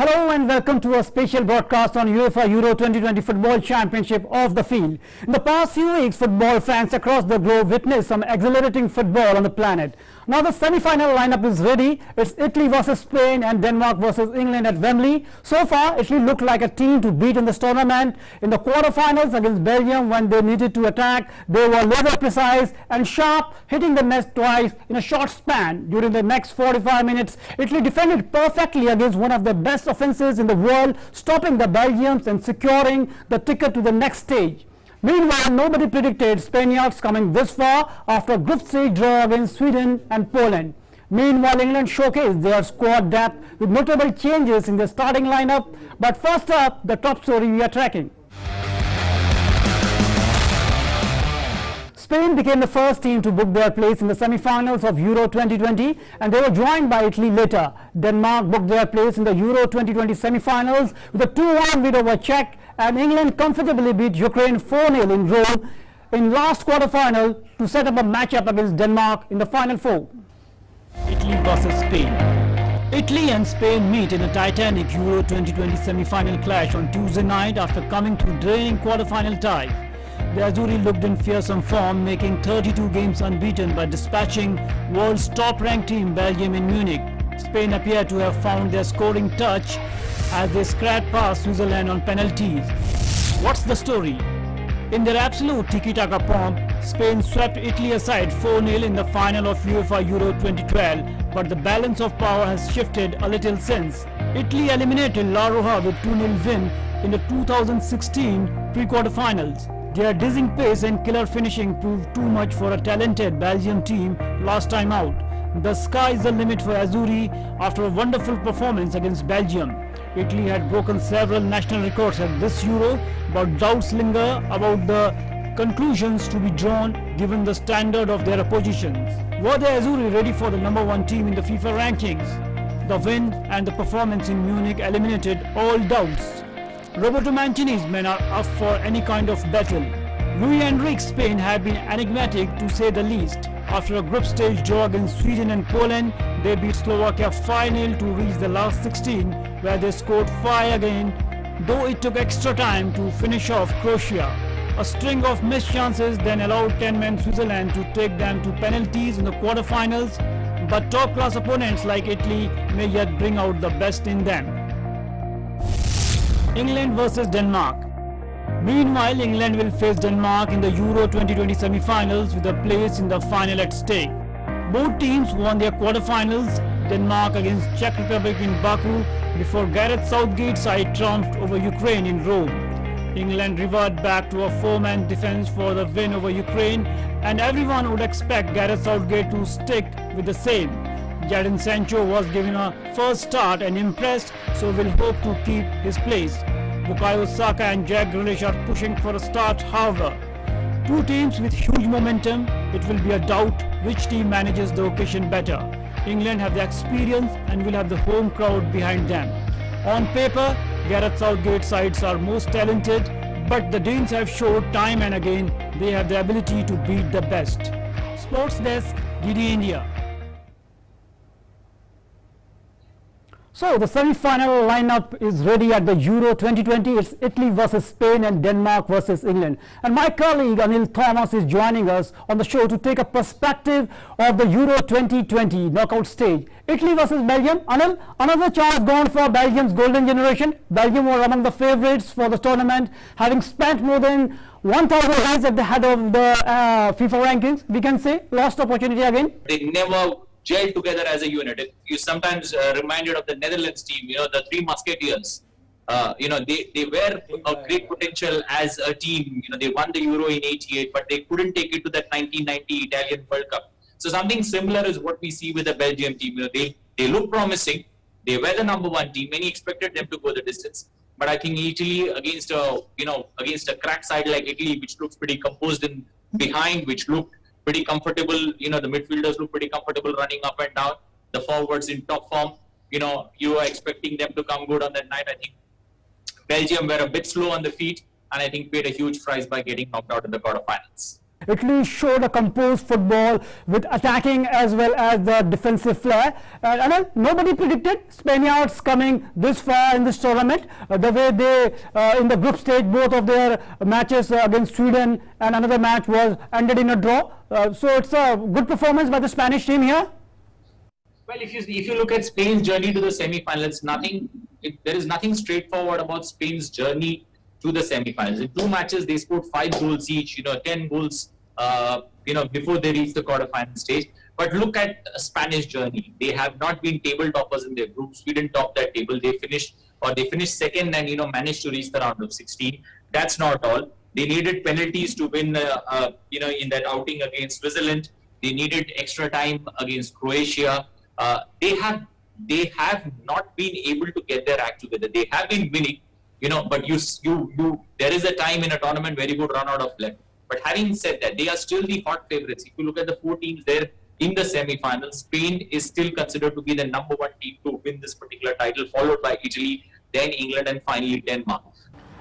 Hello and welcome to a special broadcast on UEFA Euro 2020 Football Championship off the field. In the past few weeks, football fans across the globe witnessed some exhilarating football on the planet. Now the semi-final lineup is ready. It's Italy versus Spain and Denmark versus England at Wembley. So far, Italy looked like a team to beat in this tournament. In the quarterfinals against Belgium, when they needed to attack, they were laser precise and sharp, hitting the net twice in a short span. During the next 45 minutes, Italy defended perfectly against one of the best offenses in the world, stopping the Belgians and securing the ticket to the next stage. Meanwhile, nobody predicted Spaniards coming this far after a group stage draw against Sweden and Poland. Meanwhile, England showcased their squad depth with notable changes in the starting lineup. But first up, the top story we are tracking. Spain became the first team to book their place in the semi-finals of Euro 2020 and they were joined by Italy later. Denmark booked their place in the Euro 2020 semi-finals with a 2-1 win over Czech, and England comfortably beat Ukraine 4-0 in Rome in last quarter-final to set up a matchup against Denmark in the Final Four. Italy versus Spain. Italy and Spain meet in a titanic Euro 2020 semi-final clash on Tuesday night after coming through draining quarter-final ties. The Azzurri looked in fearsome form, making 32 games unbeaten by dispatching world's top-ranked team Belgium in Munich. Spain appeared to have found their scoring touch as they scratched past Switzerland on penalties. What's the story? In their absolute tiki-taka pomp, Spain swept Italy aside 4-0 in the final of UEFA Euro 2012, but the balance of power has shifted a little since. Italy eliminated La Roja with 2-0 win in the 2016 pre-quarterfinals. Their dizzying pace and killer finishing proved too much for a talented Belgium team last time out. The sky is the limit for Azzurri after a wonderful performance against Belgium. Italy had broken several national records at this Euro, but doubts linger about the conclusions to be drawn given the standard of their oppositions. Were the Azzurri ready for the #1 team in the FIFA rankings? The win and the performance in Munich eliminated all doubts. Roberto Mancini's men are up for any kind of battle. Luis Enrique's Spain have been enigmatic to say the least. After a group stage draw against Sweden and Poland, they beat Slovakia 5-0 to reach the last 16, where they scored 5 again, though it took extra time to finish off Croatia. A string of missed chances then allowed 10-man Switzerland to take them to penalties in the quarterfinals, but top-class opponents like Italy may yet bring out the best in them. England versus Denmark. Meanwhile, England will face Denmark in the Euro 2020 semi-finals with a place in the final at stake. Both teams won their quarterfinals, Denmark against Czech Republic in Baku, before Gareth Southgate's side triumphed over Ukraine in Rome. England reverted back to a 4-man defense for the win over Ukraine, and everyone would expect Gareth Southgate to stick with the same. Jadon Sancho was given a first start and impressed, so will hope to keep his place. Bukayo Saka and Jack Grealish are pushing for a start, however. Two teams with huge momentum, it will be a doubt which team manages the occasion better. England have the experience and will have the home crowd behind them. On paper, Gareth Southgate's sides are most talented, but the Danes have showed time and again they have the ability to beat the best. Sports Desk, DD India. So the semi-final lineup is ready at the Euro 2020. It's Italy versus Spain and Denmark versus England. And my colleague Anil Thomas is joining us on the show to take a perspective of the Euro 2020 knockout stage. Italy versus Belgium. Anil, another chance gone for Belgium's golden generation. Belgium were among the favorites for the tournament, having spent more than 1,000 days at the head of the FIFA rankings. We can say lost opportunity again. They never gel together as a unit. You sometimes reminded of the Netherlands team, the Three Musketeers. They were of great potential as a team. They won the Euro in '88, but they couldn't take it to that 1990 Italian World Cup. So something similar is what we see with the Belgium team. They look promising. They were the #1 team. Many expected them to go the distance, but I think Italy against a crack side like Italy, which looks pretty composed in behind, which looked pretty comfortable. The midfielders look pretty comfortable running up and down. The forwards in top form. You are expecting them to come good on that night. I think Belgium were a bit slow on the feet, and I think paid a huge price by getting knocked out in the quarterfinals. Italy showed a composed football with attacking as well as the defensive flair. And nobody predicted Spaniards coming this far in this tournament. The way they, in the group stage, both of their matches against Sweden and another match was ended in a draw. So it's a good performance by the Spanish team here. Well, if you look at Spain's journey to the semi-finals, there is nothing straightforward about Spain's journey to the semi-finals. In 2 matches, they scored 5 goals each. 10 goals. Before they reached the quarterfinal stage. But look at Spanish journey. They have not been table toppers in their group. Sweden topped that table. They finished second and managed to reach the round of 16. That's not all. They needed penalties to win. In that outing against Switzerland, they needed extra time against Croatia. They have not been able to get their act together. They have been winning, but there is a time in a tournament where you could run out of luck. But having said that, they are still the hot favorites. If you look at the 4 teams there in the semi-finals, Spain is still considered to be the number 1 team to win this particular title, followed by Italy, then England, and finally Denmark.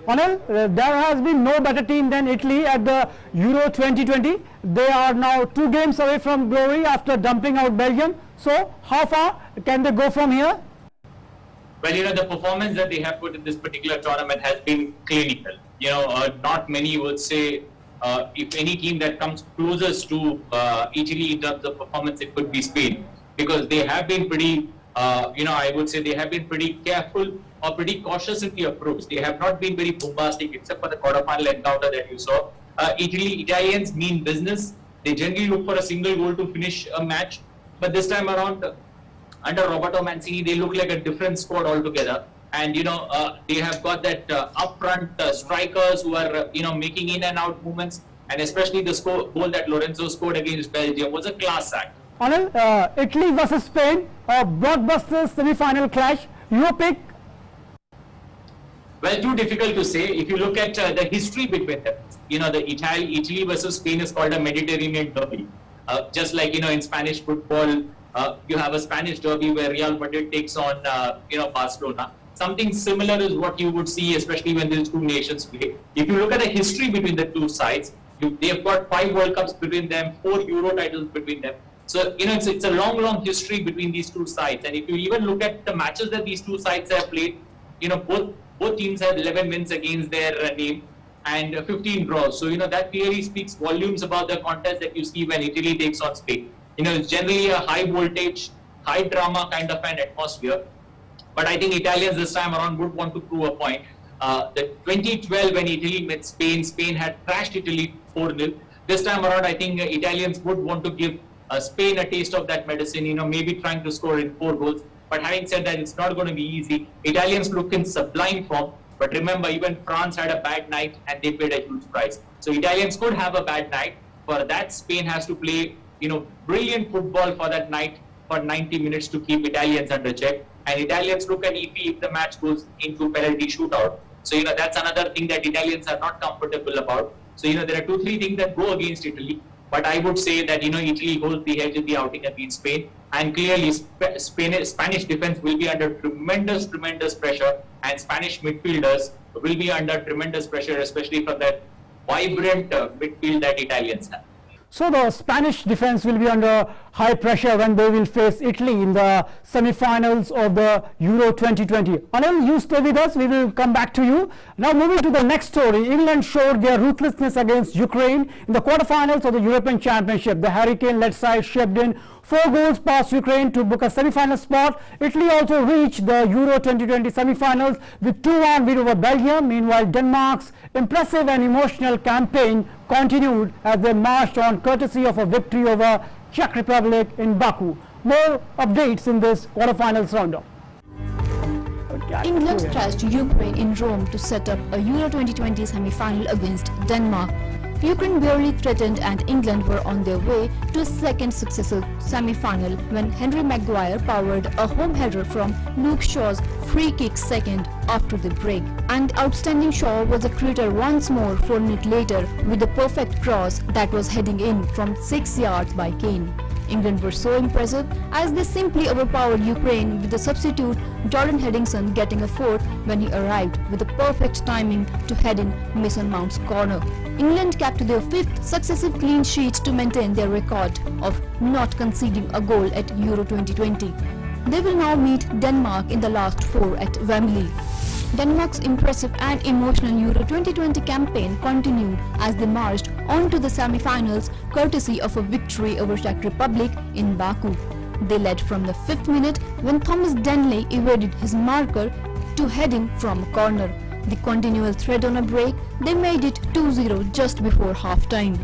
Anil, there has been no better team than Italy at the Euro 2020. They are now 2 games away from glory after dumping out Belgium. So, how far can they go from here? Well, the performance that they have put in this particular tournament has been clinical. Not many would say. If any team that comes closest to Italy in terms of performance, it could be Spain, because they have been pretty, I would say they have been pretty careful or pretty cautious in the approach. They have not been very bombastic, except for the quarterfinal encounter that you saw. Italians mean business. They generally look for a single goal to finish a match, but this time around, under Roberto Mancini, they look like a different squad altogether. And they have got that upfront strikers who are making in and out movements, and especially the goal that Lorenzo scored against Belgium was a class act. Anil, Italy versus Spain, a blockbuster semi-final clash. Your pick? Well, too difficult to say. If you look at the history between them, the Italy versus Spain is called a Mediterranean derby. Just like in Spanish football, you have a Spanish derby where Real Madrid takes on Barcelona. Something similar is what you would see, especially when these 2 nations play. If you look at the history between the 2 sides, they've got 5 World Cups between them, 4 Euro titles between them. So, it's a long history between these 2 sides. And if you even look at the matches that these 2 sides have played, both teams have 11 wins against their name and 15 draws. So, that clearly speaks volumes about the contest that you see when Italy takes on Spain. It's generally a high voltage, high drama kind of an atmosphere. But I think Italians this time around would want to prove a point. The 2012 when Italy met Spain, Spain had thrashed Italy 4-0. This time around, I think Italians would want to give Spain a taste of that medicine, maybe trying to score in 4 goals. But having said that, it's not going to be easy. Italians look in sublime form. But remember, even France had a bad night and they paid a huge price. So Italians could have a bad night. For that, Spain has to play, brilliant football for that night for 90 minutes to keep Italians under check. And Italians look at if the match goes into penalty shootout. So, that's another thing that Italians are not comfortable about. So, there are 2-3 things that go against Italy. But I would say that, Italy holds the edge in the outing against Spain. And clearly, Spanish defense will be under tremendous pressure. And Spanish midfielders will be under tremendous pressure, especially from that vibrant midfield that Italians have. So the Spanish defense will be under high pressure when they will face Italy in the semi-finals of the Euro 2020. Anil, you stay with us. We will come back to you. Now moving to the next story, England showed their ruthlessness against Ukraine in the quarterfinals of the European Championship. The Hurricane-led side shipped in 4 goals past Ukraine to book a semi-final spot. Italy also reached the Euro 2020 semi-finals with 2-1 win over Belgium. Meanwhile, Denmark's impressive and emotional campaign continued as they marched on courtesy of a victory over Czech Republic in Baku. More updates in this quarterfinals roundup. England thrashed Ukraine in Rome to set up a Euro 2020 semi-final against Denmark. Ukraine barely threatened and England were on their way to a second successive semi-final when Henry Maguire powered a home header from Luke Shaw's free kick second after the break. And outstanding Shaw was a creator once more 4 minutes later with a perfect cross that was heading in from 6 yards by Kane. England were so impressive as they simply overpowered Ukraine, with the substitute Jordan Henderson getting a fourth when he arrived with the perfect timing to head in Mason Mount's corner. England kept their fifth successive clean sheet to maintain their record of not conceding a goal at Euro 2020. They will now meet Denmark in the last four at Wembley. Denmark's impressive and emotional Euro 2020 campaign continued as they marched on to the semi-finals courtesy of a victory over Czech Republic in Baku. They led from the 5th minute when Thomas Denley evaded his marker to heading from a corner. The continual threat on a break, they made it 2-0 just before half-time,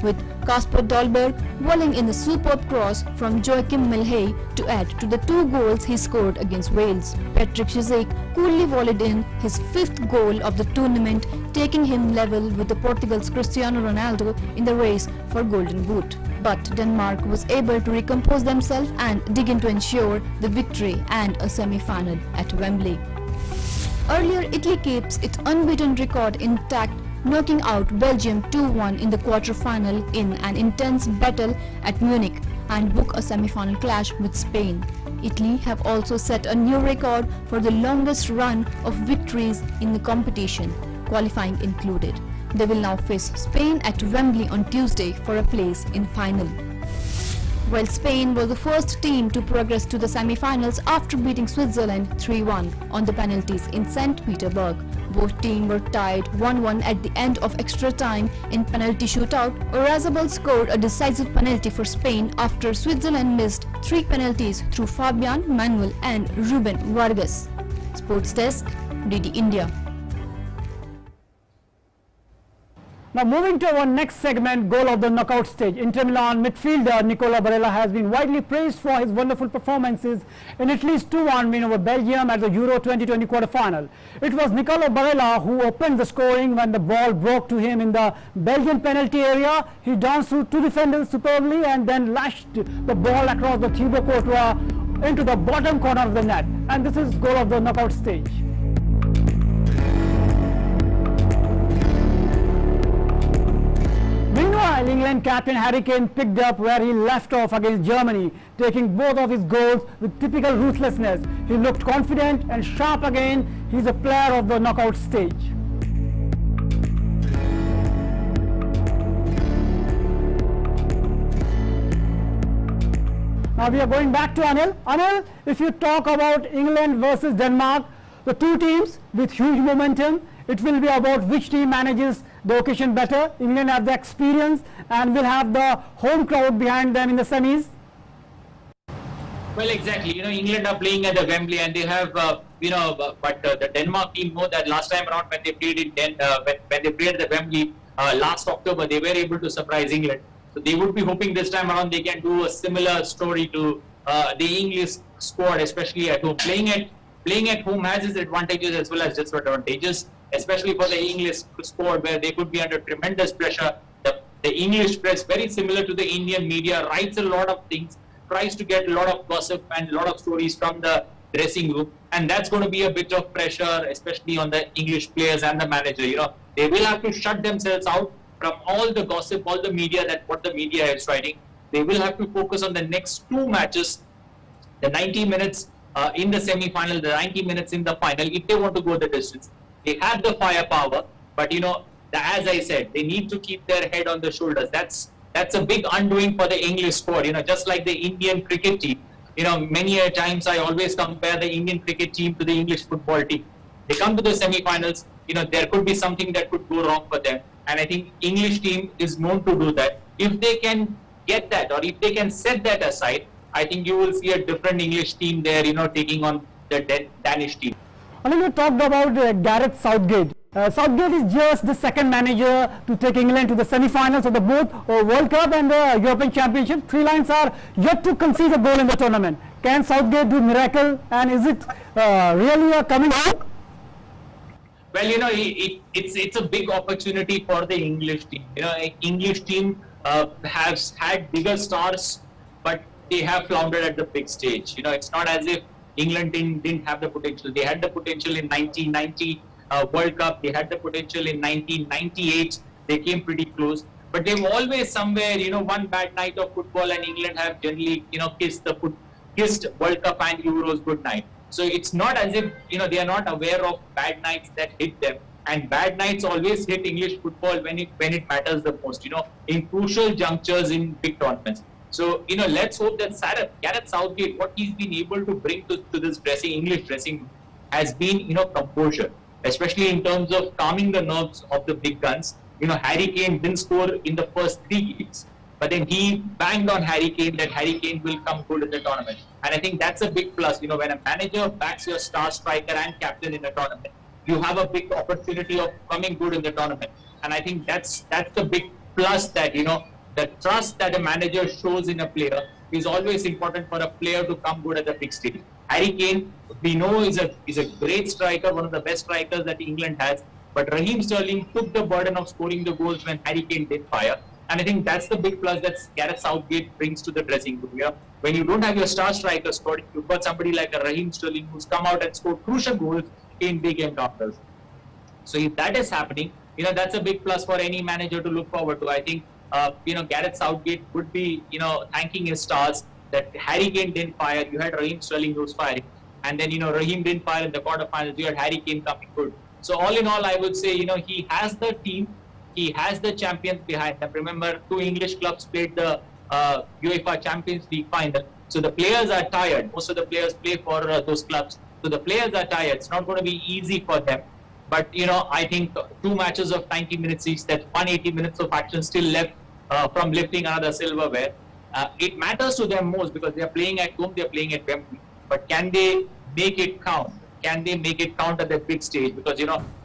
with Kasper Dolberg volleying in a superb cross from Joachim Milhey to add to the 2 goals he scored against Wales. Patrick Schick coolly volleyed in his 5th goal of the tournament, taking him level with the Portugal's Cristiano Ronaldo in the race for Golden Boot. But Denmark was able to recompose themselves and dig in to ensure the victory and a semi-final at Wembley. Earlier, Italy keeps its unbeaten record intact, knocking out Belgium 2-1 in the quarter-final in an intense battle at Munich, and book a semi-final clash with Spain. Italy have also set a new record for the longest run of victories in the competition, qualifying included. They will now face Spain at Wembley on Tuesday for a place in final. While Spain was the first team to progress to the semi-finals after beating Switzerland 3-1 on the penalties in St. Petersburg. Both teams were tied 1-1 at the end of extra time in penalty shootout. Oyarzabal scored a decisive penalty for Spain after Switzerland missed 3 penalties through Fabian Manuel and Ruben Vargas. Sports Desk, DD India. Now moving to our next segment, goal of the knockout stage. Inter Milan midfielder Nicola Barella has been widely praised for his wonderful performances in Italy's 2-1 win over Belgium at the Euro 2020 quarter-final. It was Nicola Barella who opened the scoring when the ball broke to him in the Belgian penalty area. He danced through 2 defenders superbly and then lashed the ball across the Thibaut Courtois into the bottom corner of the net. And this is goal of the knockout stage. Meanwhile, England captain Harry Kane picked up where he left off against Germany, taking both of his goals with typical ruthlessness. He looked confident and sharp again. He's a player of the knockout stage. Now we are going back to Anil. Anil, if you talk about England versus Denmark, the 2 teams with huge momentum, it will be about which team manages the occasion better. England have the experience and will have the home crowd behind them in the semis. Well, exactly. England are playing at the Wembley, and they have, but the Denmark team know that last time around when they played when they played at the Wembley last October, they were able to surprise England. So they would be hoping this time around they can do a similar story to the English squad, especially at home. Playing at home has its advantages as well as disadvantages, especially for the English squad where they could be under tremendous pressure. The English press, very similar to the Indian media, writes a lot of things, tries to get a lot of gossip and a lot of stories from the dressing room, and that's going to be a bit of pressure, especially on the English players and the manager. They will have to shut themselves out from all the gossip, all the media, what the media is writing. They will have to focus on the next 2 matches, the 90 minutes in the semi-final, the 90 minutes in the final, if they want to go the distance. They have the firepower, but as I said, they need to keep their head on the shoulders. That's a big undoing for the English squad. Just like the Indian cricket team. Many a times I always compare the Indian cricket team to the English football team. They come to the semi-finals. There could be something that could go wrong for them, and I think English team is known to do that. If they can get that, or if they can set that aside, I think you will see a different English team there, taking on the Danish team. And you talked about Gareth Southgate. Southgate is just the second manager to take England to the semi-finals of the both World Cup and the European Championship. 3 Lions are yet to concede a goal in the tournament. Can Southgate do miracle, and is it really a coming home? Well, it's a big opportunity for the English team. English team has had bigger stars, but they have floundered at the big stage. It's not as if England didn't have the potential. They had the potential in 1990 World Cup. They had the potential in 1998. They came pretty close. but they've always somewhere, one bad night of football, and England have generally, kissed World Cup and Euros good night. So it's not as if, they are not aware of bad nights that hit them. And bad nights always hit English football when it matters the most, in crucial junctures in big tournaments. So, let's hope that Gareth Southgate, what he's been able to bring to this English dressing room has been, composure, especially in terms of calming the nerves of the big guns. Harry Kane didn't score in the first 3 games, but then he banged on Harry Kane that Harry Kane will come good in the tournament. And I think that's a big plus, when a manager backs your star striker and captain in a tournament, you have a big opportunity of coming good in the tournament. And I think that's the big plus that, the trust that a manager shows in a player is always important for a player to come good at the big stage. Harry Kane, we know, is a great striker, one of the best strikers that England has. But Raheem Sterling took the burden of scoring the goals when Harry Kane did fire. And I think that's the big plus that Gareth Southgate brings to the dressing room here. When you don't have your star striker scored, you've got somebody like a Raheem Sterling who's come out and scored crucial goals in big encounters. So if that is happening, that's a big plus for any manager to look forward to. I think, Gareth Southgate would be, thanking his stars that Harry Kane didn't fire. You had Raheem Sterling who was firing. And then, Raheem didn't fire in the quarterfinals. You had Harry Kane coming good. So all in all, I would say, he has the team. He has the champions behind them. Remember, 2 English clubs played the UEFA Champions League final. So the players are tired. Most of the players play for those clubs. So the players are tired. It's not going to be easy for them. But, I think 2 matches of 90 minutes each, that's 180 minutes of action still left from lifting another silverware. It matters to them most because they're playing at home, they're playing at Wembley. But can they make it count? Can they make it count at the big stage? Because,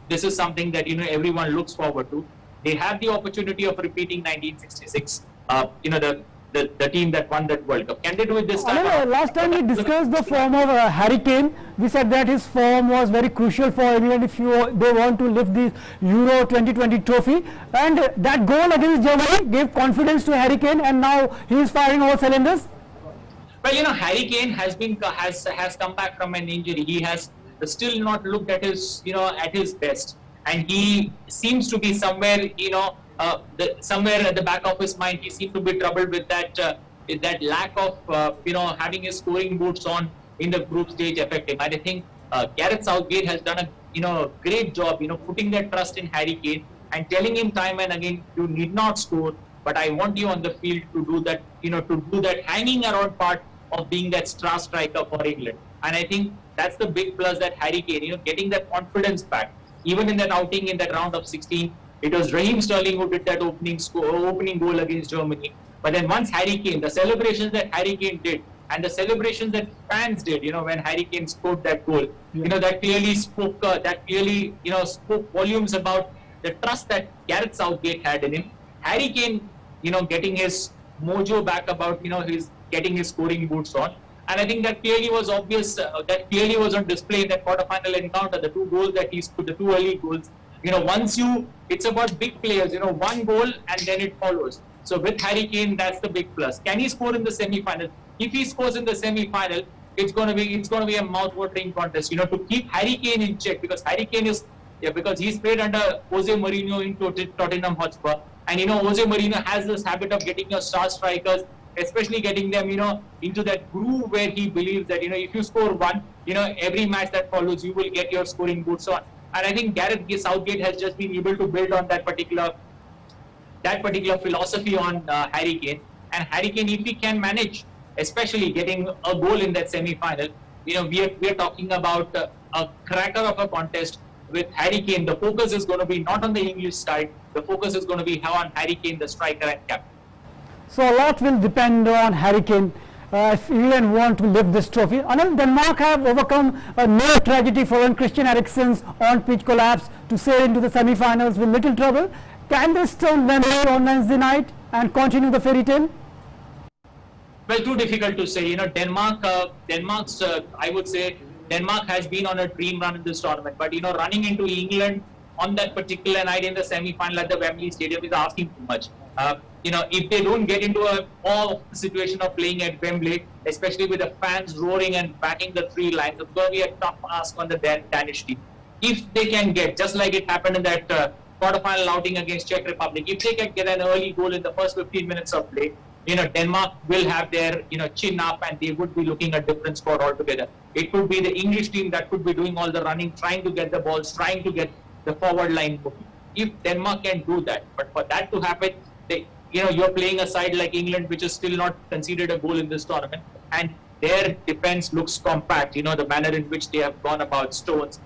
this is something that, everyone looks forward to. They have the opportunity of repeating 1966, the team that won that World Cup. Can they do it this time? Last time we discussed the form of Harry Kane. We said that his form was very crucial for England if they want to lift the Euro 2020 trophy. And that goal against Germany gave confidence to Harry Kane, and now he is firing all cylinders. Well, Harry Kane has come back from an injury. He has still not looked at his best, and he seems to be somewhere, somewhere at the back of his mind, he seemed to be troubled with that lack of, having his scoring boots on in the group stage affecting. And I think Gareth Southgate has done a great job, putting that trust in Harry Kane and telling him time and again, you need not score, but I want you on the field to do that, to do that hanging around part of being that star striker for England. And I think that's the big plus that Harry Kane, getting that confidence back. Even in that outing in that round of 16, it was Raheem Sterling who did that opening goal against Germany. But then once Harry Kane, the celebrations that Harry Kane did, and the celebrations that fans did, when Harry Kane scored that goal, that clearly spoke, spoke volumes about the trust that Gareth Southgate had in him. Harry Kane, getting his mojo back about, getting his scoring boots on. And I think that clearly was obvious, that clearly was on display in that quarterfinal encounter, the 2 goals that he scored, the 2 early goals. It's about big players, one goal and then it follows. So with Harry Kane, that's the big plus. Can he score in the semi-final? If he scores in the semi-final, it's going to be a mouth-watering contest, to keep Harry Kane in check, because Harry Kane because he's played under Jose Mourinho in Tottenham Hotspur. And, Jose Mourinho has this habit of getting your star strikers, especially getting them, into that groove where he believes that, if you score one, every match that follows, you will get your scoring boots on. And I think Gareth Southgate has just been able to build on that particular philosophy on Harry Kane. And Harry Kane, if he can manage, especially getting a goal in that semi-final, we are talking about a cracker of a contest with Harry Kane. The focus is going to be not on the English side. The focus is going to be on Harry Kane, the striker and captain. So a lot will depend on Harry Kane if England want to lift this trophy. Anil, Denmark have overcome a near tragedy following Christian Eriksen's on-pitch collapse to sail into the semi-finals with little trouble. Can they turn Wembley on Wednesday night and continue the fairy tale? Well, too difficult to say. Denmark's, I would say, Denmark has been on a dream run in this tournament. But, running into England on that particular night in the semi-final at the Wembley Stadium is asking too much. If they don't get into a situation of playing at Wembley, especially with the fans roaring and backing the 3 lines, it's going to be a tough ask on the Danish team. If they can get, just like it happened in that quarterfinal outing against Czech Republic. If they can get an early goal in the first 15 minutes of play, Denmark will have their, chin up, and they would be looking at different squad altogether. It could be the English team that could be doing all the running, trying to get the balls, trying to get the forward line moving. If Denmark can do that, but for that to happen, you're playing a side like England, which has still not conceded a goal in this tournament, and their defense looks compact. The manner in which they have gone about Stones,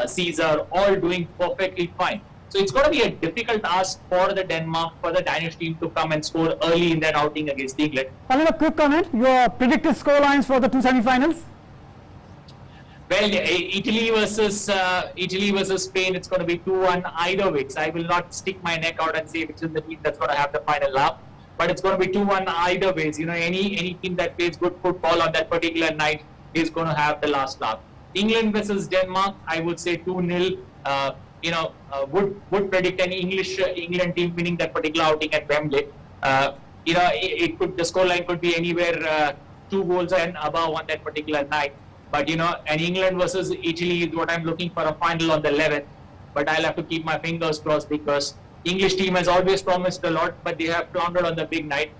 Caesar, all doing perfectly fine. So it's going to be a difficult task for the Danish team to come and score early in that outing against England. Another quick comment, your predicted scorelines for the two semi-finals? Well, Italy versus Spain, it's going to be 2-1 either way. So I will not stick my neck out and say which is the team that's going to have the final laugh. But it's going to be 2-1 either ways. Any team that plays good football on that particular night is going to have the last laugh. England versus Denmark, I would say 2-0. Would predict an England team winning that particular outing at Wembley. The scoreline could be anywhere 2 goals and above on that particular night. But an England versus Italy is what I'm looking for, a final on the 11th. But I'll have to keep my fingers crossed, because English team has always promised a lot, but they have floundered on the big night.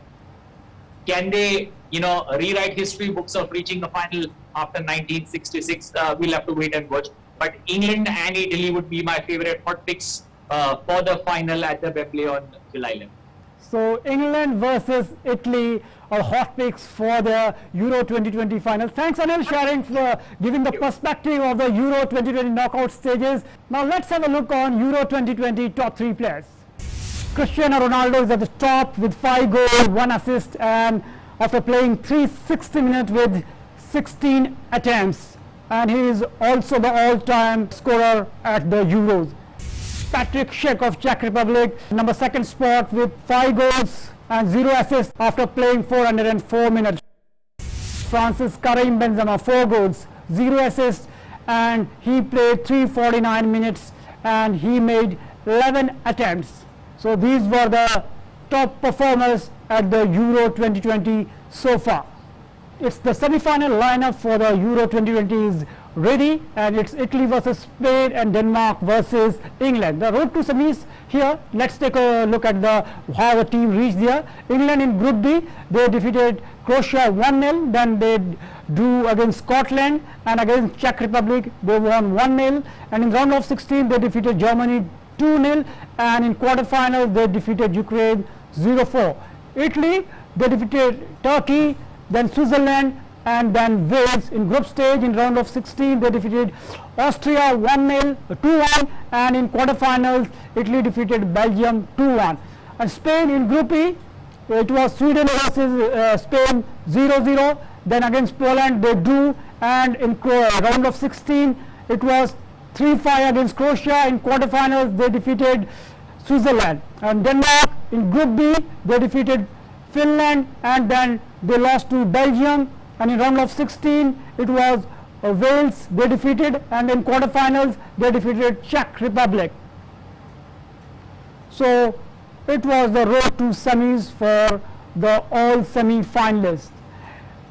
Can they, rewrite history books of reaching a final after 1966? We'll have to wait and watch. But England and Italy would be my favorite hot picks for the final at the Wembley on July 11th. So England versus Italy are hot picks for the Euro 2020 final. Thanks Anil sharing for giving the perspective of the Euro 2020 knockout stages. Now let's have a look on Euro 2020 top 3 players. Cristiano Ronaldo is at the top with 5 goals, 1 assist, and after playing 360 minutes with 16 attempts. And he is also the all-time scorer at the Euros. Patrick Schick of Czech Republic, number 2nd spot with 5 goals and 0 assists after playing 404 minutes. Francis Karim Benzema, 4 goals, 0 assists, and he played 349 minutes and he made 11 attempts. So these were the top performers at the Euro 2020 so far. It's the semi-final lineup for the Euro 2020 is ready, and it's Italy versus Spain and Denmark versus England. The road to semis here. Let's take a look at how the team reached there. England in Group D, they defeated Croatia 1-0, then they drew against Scotland, and against Czech Republic they won 1-0, and in round of 16 they defeated Germany 2-0, and in quarterfinals they defeated Ukraine 0-4. Italy, they defeated Turkey, then Switzerland, and then Wales. In group stage in round of 16 they defeated Austria 1-0, 2-1, and in quarterfinals Italy defeated Belgium 2-1. And Spain in Group E, it was Sweden versus Spain 0-0, then against Poland they drew, and in round of 16 it was 3-5 against Croatia. In quarterfinals they defeated Switzerland. And Denmark in Group B, they defeated Finland, and then they lost to Belgium, and in round of 16 it was Wales they defeated, and in quarterfinals they defeated Czech Republic. So it was the road to semis for the all semi-finalists.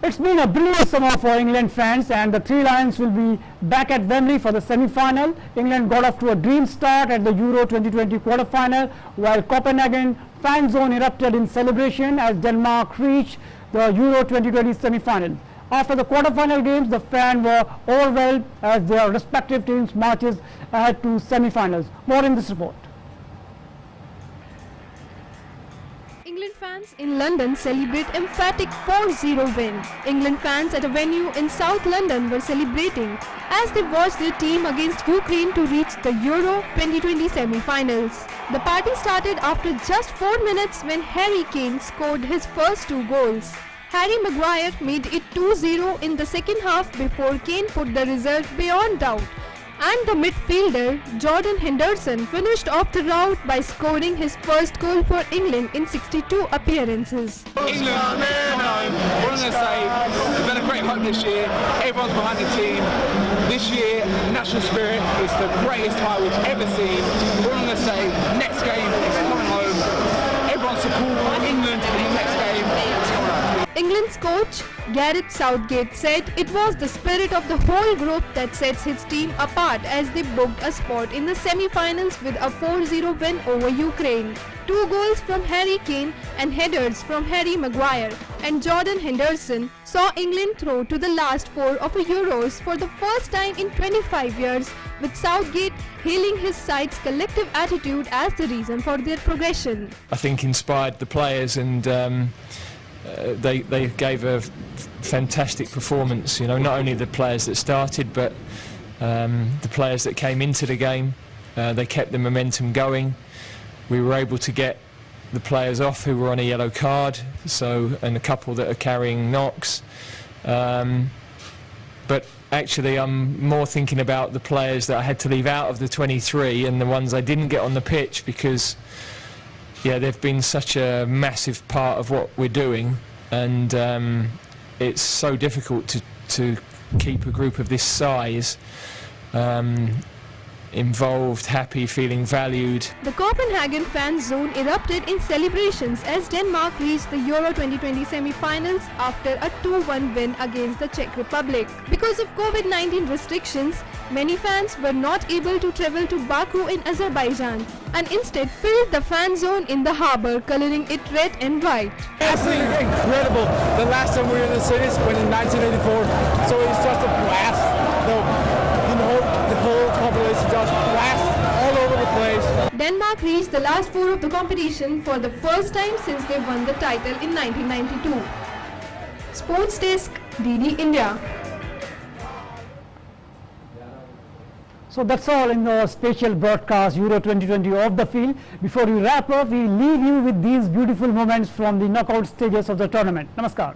It's been a brilliant summer for England fans, and the Three Lions will be back at Wembley for the semi-final. England got off to a dream start at the Euro 2020 quarter-final, while Copenhagen fan zone erupted in celebration as Denmark reached the Euro 2020 semi-final. After the quarter-final games, the fans were overwhelmed as their respective teams marches ahead to semi-finals. More in this report. England fans in London celebrate emphatic 4-0 win. England fans at a venue in South London were celebrating as they watched their team against Ukraine to reach the Euro 2020 semi-finals. The party started after just 4 minutes when Harry Kane scored his first 2 goals. Harry Maguire made it 2-0 in the second half before Kane put the result beyond doubt. And the midfielder Jordan Henderson finished off the rout by scoring his first goal for England in 62 appearances. England, coming home. What I'm going to say, we've had a great hunt this year. Everyone's behind the team. This year, national spirit is the greatest high we've ever seen. What I'm going to say, next game is coming home. Everyone support England in the next game. It's coming home. England's coach Gareth Southgate said it was the spirit of the whole group that sets his team apart as they booked a spot in the semi-finals with a 4-0 win over Ukraine. 2 goals from Harry Kane and headers from Harry Maguire and Jordan Henderson saw England through to the last 4 of the Euros for the first time in 25 years, with Southgate hailing his side's collective attitude as the reason for their progression. I think inspired the players, and they gave a fantastic performance. You know, not only the players that started, but the players that came into the game. They kept the momentum going. We were able to get the players off who were on a yellow card, and a couple that are carrying knocks. But actually, I'm more thinking about the players that I had to leave out of the 23 and the ones I didn't get on the pitch, because they've been such a massive part of what we're doing, and it's so difficult to keep a group of this size involved, happy, feeling valued. The Copenhagen fan zone erupted in celebrations as Denmark reached the Euro 2020 semi-finals after a 2-1 win against the Czech Republic. Because of COVID-19 restrictions, many fans were not able to travel to Baku in Azerbaijan and instead filled the fan zone in the harbour, colouring it red and white. Absolutely incredible. The last time we were in the cities was in 1984, so it's just a blast. The whole population just blast all over the place. Denmark reached the last 4 of the competition for the first time since they won the title in 1992. Sports Desk, DD India. So that's all in the special broadcast Euro 2020 Off the Field. Before we wrap up, we leave you with these beautiful moments from the knockout stages of the tournament. Namaskar.